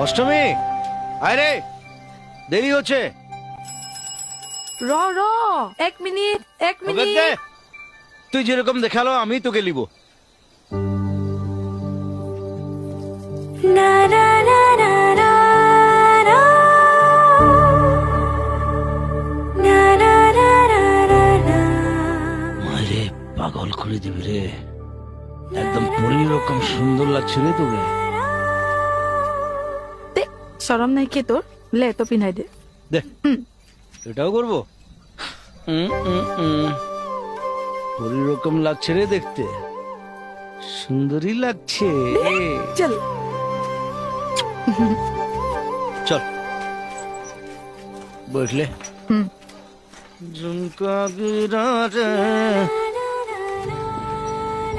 অষ্টমী আয় রে, দেরি হচ্ছে। র র এক মিনিট ওকে দে। তুই যেরকম দেখালো আমি তোকে লিব। না না না না না না না না না না না মারে পাগল করে দিবি রে, একদম পরীর রকম সুন্দর লাগছে রে তোকে। দে শরম নাই কে তোর, লে তো পিনাই দে। দে এটাও করবো। পরীর রকম লাগছে রে দেখতে, সুন্দরী লাগছে। চল চল বসলে। হুম। ঝুমকা গিরা রে